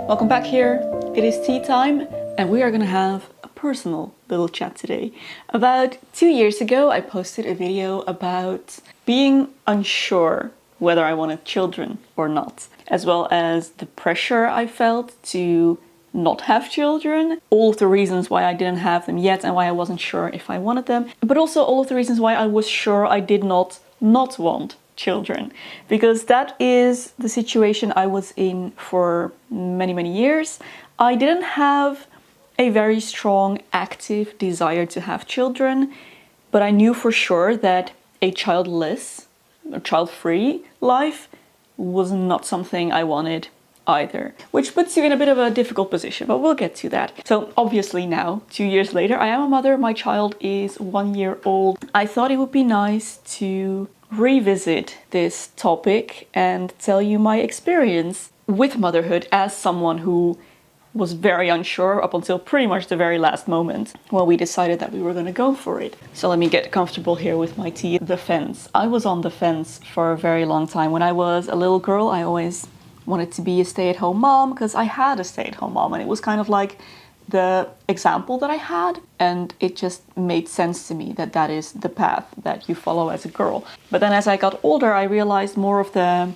Welcome back here. It is tea time and we are gonna have a personal little chat today. About 2 years ago, I posted a video about being unsure whether I wanted children or not, as well as the pressure I felt to not have children, all of the reasons why I didn't have them yet and why I wasn't sure if I wanted them, but also all of the reasons why I was sure I did not want children, because that is the situation I was in for many years. I didn't have a very strong active desire to have children, but I knew for sure that a childless or child-free life was not something I wanted either, which puts you in a bit of a difficult position, but we'll get to that. So obviously now, 2 years later, I am a mother. My child is 1 year old. I thought it would be nice to revisit this topic and tell you my experience with motherhood as someone who was very unsure up until pretty much the very last moment when we decided that we were going to go for it. So let me get comfortable here with my tea. The fence. I was on the fence for a very long time. When I was a little girl, I always wanted to be a stay-at-home mom because I had a stay-at-home mom and it was kind of like the example that I had, and it just made sense to me that that is the path that you follow as a girl. But then as I got older, I realized more of the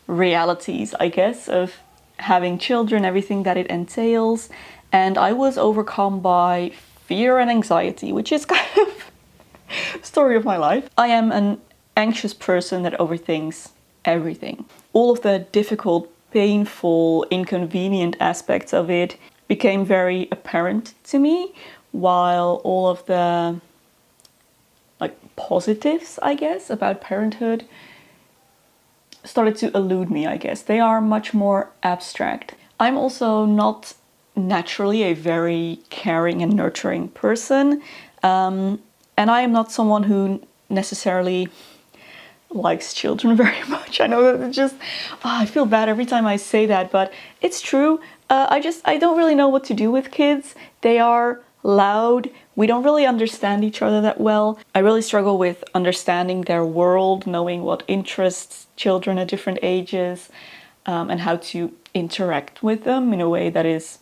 realities, I guess, of having children, everything that it entails, and I was overcome by fear and anxiety, which is kind of the story of my life. I am an anxious person that overthinks everything. All of the difficult, painful, inconvenient aspects of it became very apparent to me, while all of the positives, I guess, about parenthood started to elude me, I guess. They are much more abstract. I'm also not naturally a very caring and nurturing person, and I am not someone who necessarily likes children very much. I know that it's just, I feel bad every time I say that, but it's true. I don't really know what to do with kids. They are loud. We don't really understand each other that well. I really struggle with understanding their world, knowing what interests children at different ages, and how to interact with them in a way that is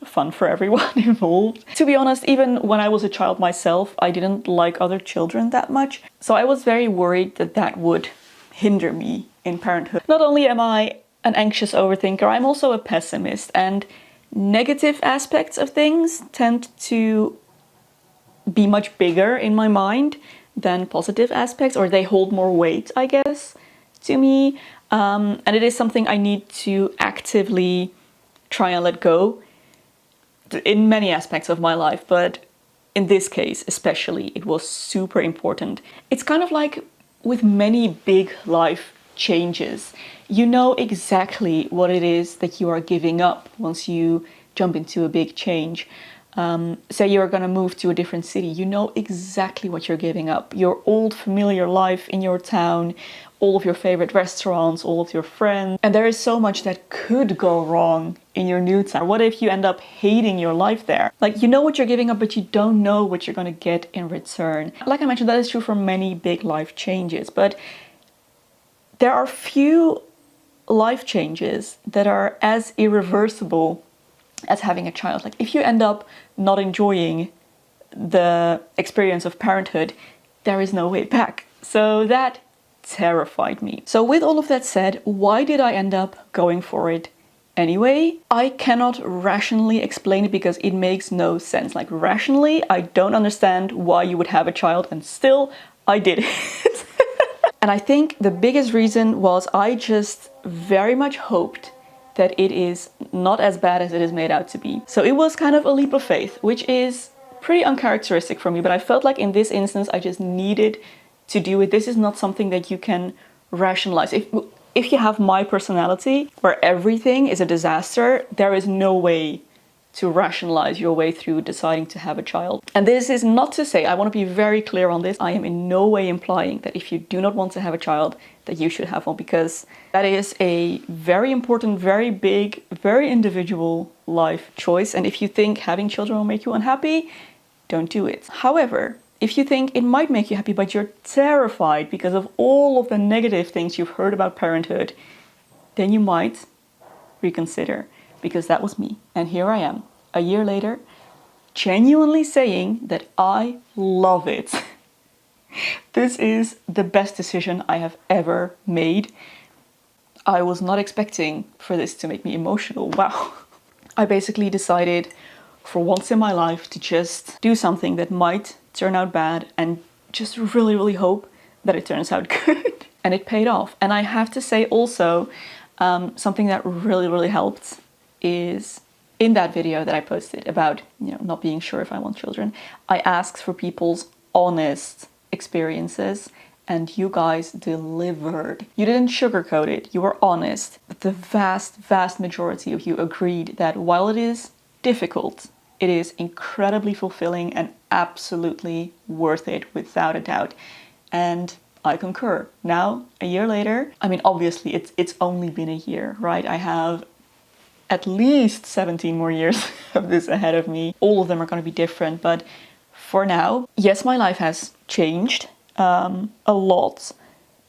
fun for everyone involved. To be honest, even when I was a child myself, I didn't like other children that much. So I was very worried that that would hinder me in parenthood. Not only am I an anxious overthinker, I'm also a pessimist, and negative aspects of things tend to be much bigger in my mind than positive aspects, or they hold more weight, I guess, to me. And it is something I need to actively try and let go in many aspects of my life, but in this case especially, it was super important. It's kind of like with many big life changes, you know exactly what it is that you are giving up once you jump into a big change. Say you're gonna move to a different city, you know exactly what you're giving up. Your old familiar life in your town, all of your favorite restaurants, all of your friends. And there is so much that could go wrong in your new town. What if you end up hating your life there? Like, you know what you're giving up, but you don't know what you're gonna get in return. Like I mentioned, that is true for many big life changes, but there are few life changes that are as irreversible as having a child. Like, if you end up not enjoying the experience of parenthood, there is no way back. So that terrified me. So with all of that said, why did I end up going for it anyway? I cannot rationally explain it because it makes no sense. Like, rationally, I don't understand why you would have a child, and still I did it. And I think the biggest reason was I just very much hoped that it is not as bad as it is made out to be. So it was kind of a leap of faith, which is pretty uncharacteristic for me, but I felt like in this instance I just needed to do it. This is not something that you can rationalize. If you have my personality, where everything is a disaster, there is no way to rationalize your way through deciding to have a child. And this is not to say, I want to be very clear on this, I am in no way implying that if you do not want to have a child, that you should have one, because that is a very important, very big, very individual life choice. And if you think having children will make you unhappy, don't do it. However, if you think it might make you happy, but you're terrified because of all of the negative things you've heard about parenthood, then you might reconsider. because that was me. And here I am, a year later, genuinely saying that I love it. This is the best decision I have ever made. I was not expecting for this to make me emotional. Wow. I basically decided for once in my life to just do something that might turn out bad and just really, really hope that it turns out good. And it paid off. And I have to say also, something that really, really helped is in that video that I posted about, not being sure if I want children, I asked for people's honest experiences and you guys delivered. You didn't sugarcoat it, you were honest. The vast, vast majority of you agreed that while it is difficult, it is incredibly fulfilling and absolutely worth it without a doubt. And I concur. Now, a year later, I mean, obviously it's only been a year, right? I have at least 17 more years of this ahead of me. All of them are going to be different, but for now, yes, my life has changed a lot,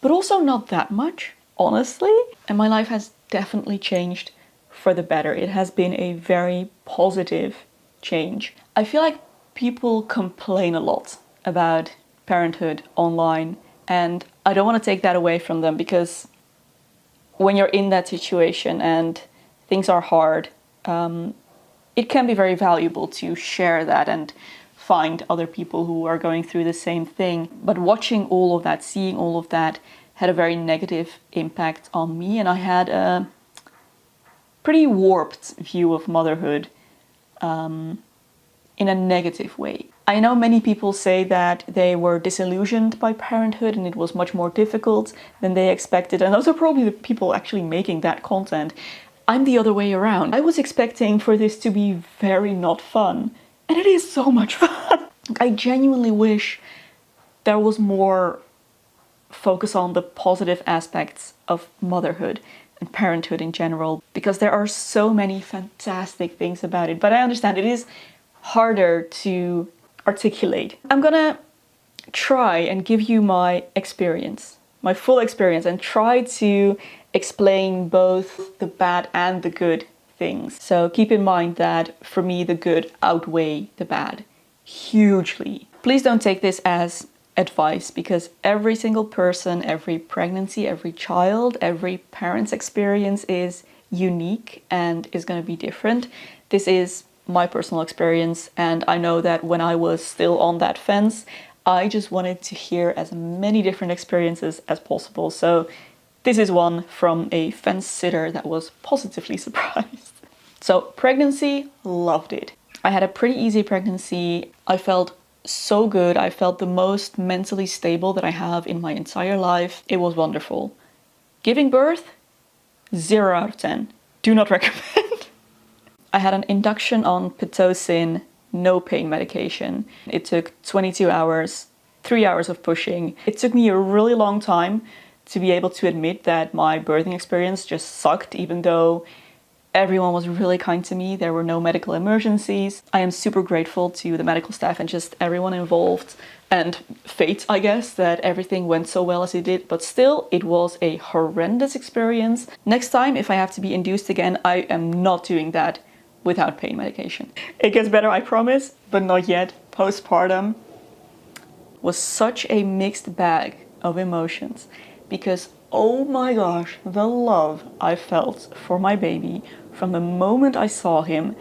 but also not that much, honestly. And my life has definitely changed for the better. It has been a very positive change. I feel like people complain a lot about parenthood online, and I don't want to take that away from them, because when you're in that situation and things are hard, it can be very valuable to share that and find other people who are going through the same thing. But watching all of that, seeing all of that, had a very negative impact on me, and I had a pretty warped view of motherhood in a negative way. I know many people say that they were disillusioned by parenthood and it was much more difficult than they expected, and those are probably the people actually making that content. I'm the other way around. I was expecting for this to be very not fun, and it is so much fun. I genuinely wish there was more focus on the positive aspects of motherhood and parenthood in general, because there are so many fantastic things about it. But I understand it is harder to articulate. I'm gonna try and give you my experience, my full experience, and try to explain both the bad and the good things. So keep in mind that for me, the good outweigh the bad hugely. Please don't take this as advice, because every single person, every pregnancy, every child, every parent's experience is unique and is going to be different. This is my personal experience, and I know that when I was still on that fence, I just wanted to hear as many different experiences as possible. So this is one from a fence sitter that was positively surprised. So pregnancy, loved it. I had a pretty easy pregnancy. I felt so good. I felt the most mentally stable that I have in my entire life. It was wonderful. Giving birth, 0 out of 10. Do not recommend. I had an induction on Pitocin, no pain medication. It took 22 hours, 3 hours of pushing. It took me a really long time to be able to admit that my birthing experience just sucked, even though everyone was really kind to me. There were no medical emergencies. I am super grateful to the medical staff and just everyone involved, and fate, I guess, that everything went so well as it did. But still, it was a horrendous experience. Next time, if I have to be induced again, I am not doing that without pain medication. It gets better, I promise, but not yet. Postpartum was such a mixed bag of emotions, because oh my gosh, the love I felt for my baby from the moment I saw him,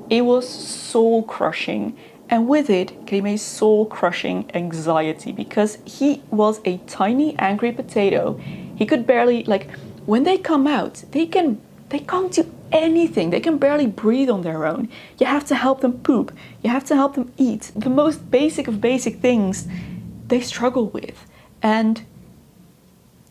it was soul crushing. And with it came a soul crushing anxiety, because he was a tiny angry potato. He could barely, when they come out, they can't do anything. They can barely breathe on their own. You have to help them poop. You have to help them eat. The most basic of basic things they struggle with. And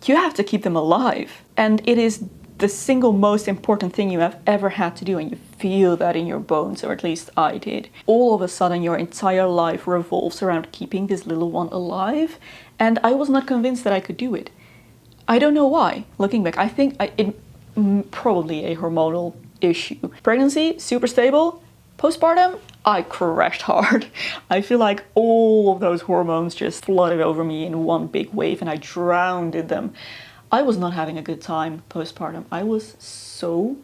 you have to keep them alive. And it is the single most important thing you have ever had to do, and you feel that in your bones, or at least I did. All of a sudden, your entire life revolves around keeping this little one alive, and I was not convinced that I could do it. I don't know why. Looking back, I think it probably a hormonal issue. Pregnancy, super stable. Postpartum, I crashed hard. I feel like all of those hormones just flooded over me in one big wave and I drowned in them. I was not having a good time postpartum. I was so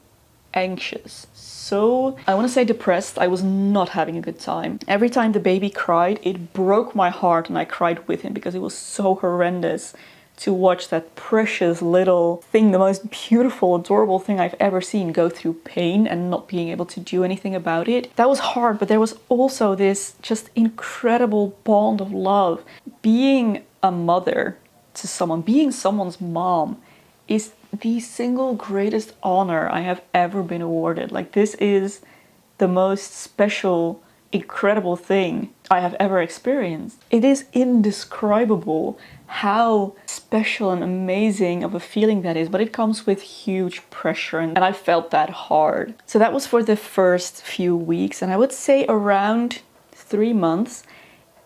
anxious, so, I want to say depressed. I was not having a good time. Every time the baby cried, it broke my heart and I cried with him because it was so horrendous to watch that precious little thing, the most beautiful, adorable thing I've ever seen, go through pain and not being able to do anything about it. That was hard, but there was also this just incredible bond of love. Being a mother to someone, being someone's mom, is the single greatest honor I have ever been awarded. Like, this is the most special, incredible thing I have ever experienced. It is indescribable how special and amazing of a feeling that is, but it comes with huge pressure, and I felt that hard. So that was for the first few weeks, and I would say around 3 months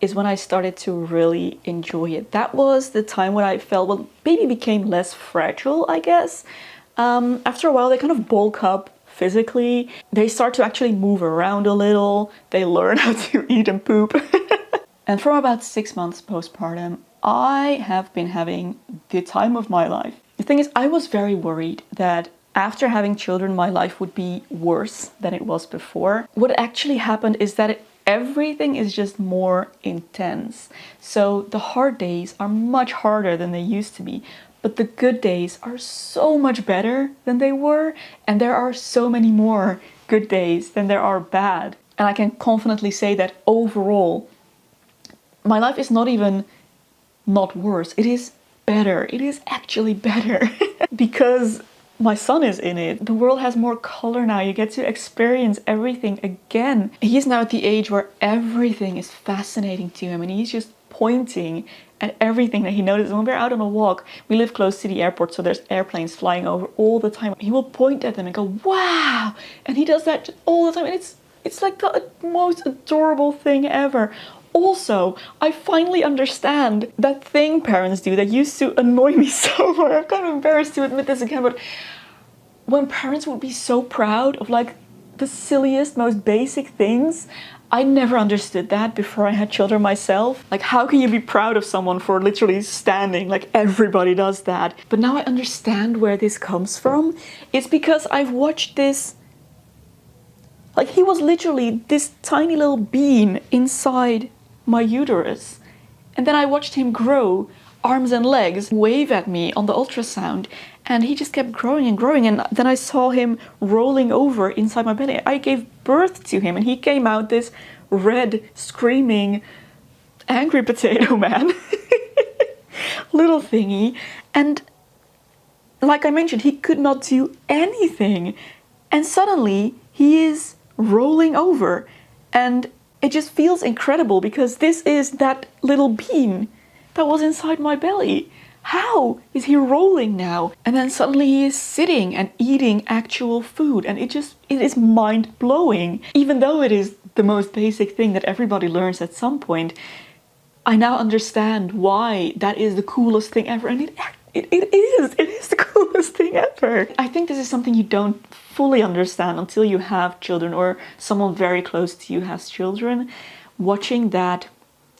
is when I started to really enjoy it. That was the time when I felt, well, baby became less fragile, I guess. After a while, they kind of bulk up physically. They start to actually move around a little. They learn how to eat and poop. And from about 6 months postpartum, I have been having the time of my life. The thing is, I was very worried that after having children, my life would be worse than it was before. What actually happened is that everything is just more intense. So the hard days are much harder than they used to be, but the good days are so much better than they were, and there are so many more good days than there are bad. And I can confidently say that overall, my life is not even not worse, it is better. It is actually better because my son is in it. The world has more color now. You get to experience everything again. He's now at the age where everything is fascinating to him, and he's just pointing at everything that he notices. When we're out on a walk, we live close to the airport, so there's airplanes flying over all the time. He will point at them and go, wow! And he does that all the time, and it's like the most adorable thing ever. Also, I finally understand that thing parents do that used to annoy me so much. I'm kind of embarrassed to admit this again, but when parents would be so proud of like the silliest, most basic things, I never understood that before I had children myself. Like, how can you be proud of someone for literally standing? Like, everybody does that. But now I understand where this comes from. It's because I've watched this. Like, he was literally this tiny little bean inside my uterus. And then I watched him grow arms and legs, wave at me on the ultrasound, and he just kept growing and growing. And then I saw him rolling over inside my belly. I gave birth to him, and he came out this red, screaming, angry potato man. Little thingy. And like I mentioned, he could not do anything. And suddenly he is rolling over, and it just feels incredible because this is that little bean that was inside my belly. How is he rolling now? And then suddenly he is sitting and eating actual food, and it is mind-blowing. Even though it is the most basic thing that everybody learns at some point, I now understand why that is the coolest thing ever, and it is the coolest thing ever. I think this is something you don't fully understand until you have children or someone very close to you has children. Watching that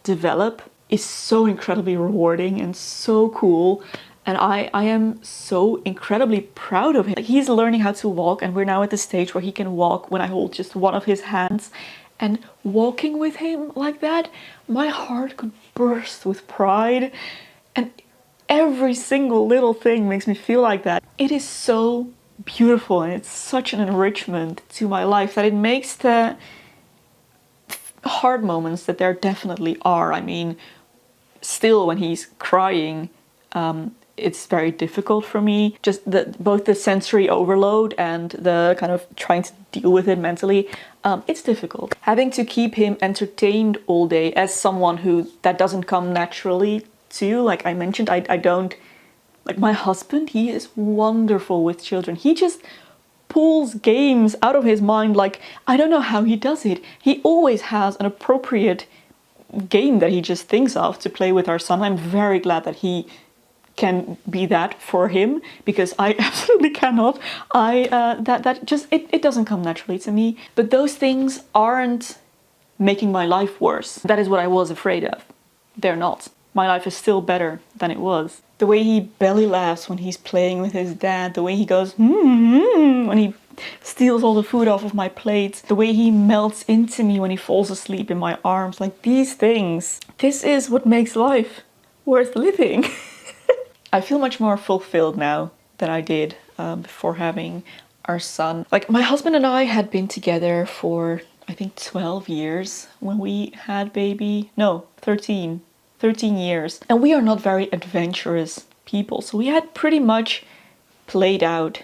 develop is so incredibly rewarding and so cool, and I am so incredibly proud of him. He's learning how to walk, and we're now at the stage where he can walk when I hold just one of his hands. And walking with him like that, my heart could burst with pride, and every single little thing makes me feel like that. It is so beautiful, and it's such an enrichment to my life that it makes the hard moments that there definitely are. I mean, still when he's crying, it's very difficult for me. Just both the sensory overload and the kind of trying to deal with it mentally, it's difficult. Having to keep him entertained all day as someone that doesn't come naturally to, like I mentioned, I don't, like my husband, he is wonderful with children. He just pulls games out of his mind, like, I don't know how he does it. He always has an appropriate game that he just thinks of to play with our son. I'm very glad that he can be that for him, because I absolutely cannot. It doesn't come naturally to me. But those things aren't making my life worse. That is what I was afraid of. They're not. My life is still better than it was. The way he belly laughs when he's playing with his dad, the way he goes when he steals all the food off of my plate, the way he melts into me when he falls asleep in my arms, like these things. This is what makes life worth living. I feel much more fulfilled now than I did before having our son. Like, my husband and I had been together for, I think, 12 years when we had baby. No, 13 years. And we are not very adventurous people. So we had pretty much played out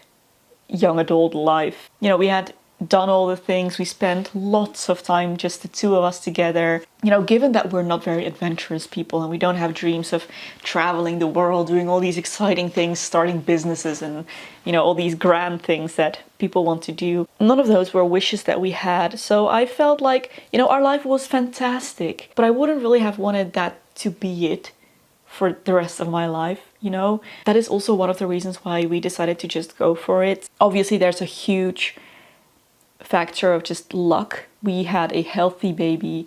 young adult life. You know, we had done all the things. We spent lots of time, just the two of us together. You know, given that we're not very adventurous people and we don't have dreams of traveling the world, doing all these exciting things, starting businesses and, you know, all these grand things that people want to do, none of those were wishes that we had. So I felt like, you know, our life was fantastic, but I wouldn't really have wanted that to be it for the rest of my life, you know? That is also one of the reasons why we decided to just go for it. Obviously, there's a huge factor of just luck. We had a healthy baby.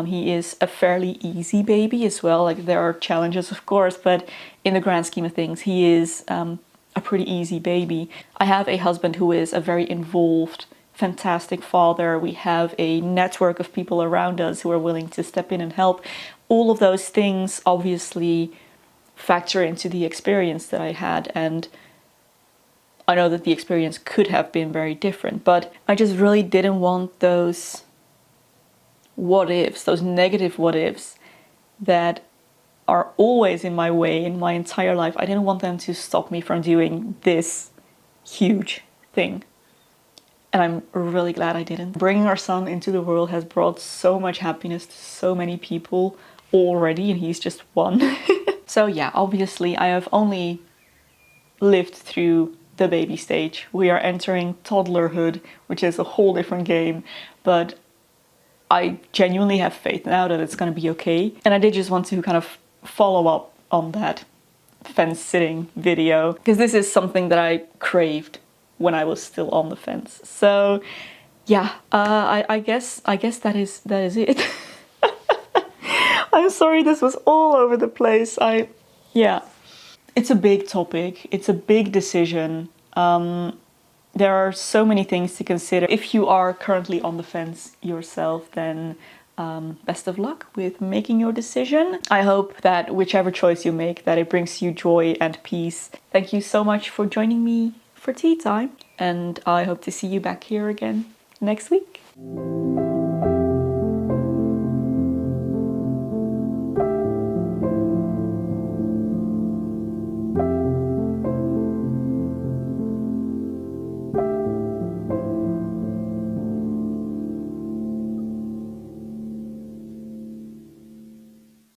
He is a fairly easy baby as well. Like, there are challenges, of course, but in the grand scheme of things, he is a pretty easy baby. I have a husband who is a very involved, fantastic father. We have a network of people around us who are willing to step in and help. All of those things obviously factor into the experience that I had, and I know that the experience could have been very different, but I just really didn't want those what ifs, those negative what ifs that are always in my way in my entire life. I didn't want them to stop me from doing this huge thing. And I'm really glad I didn't. Bringing our son into the world has brought so much happiness to so many people already, and he's just one. So yeah, obviously I have only lived through the baby stage. We are entering toddlerhood, which is a whole different game, but I genuinely have faith now that it's going to be okay. And I did just want to kind of follow up on that fence sitting video, because this is something that I craved when I was still on the fence. So yeah, I guess that is it. I'm sorry this was all over the place. Yeah. It's a big topic. It's a big decision. There are so many things to consider. If you are currently on the fence yourself, then best of luck with making your decision. I hope that whichever choice you make, that it brings you joy and peace. Thank you so much for joining me for tea time, and I hope to see you back here again next week.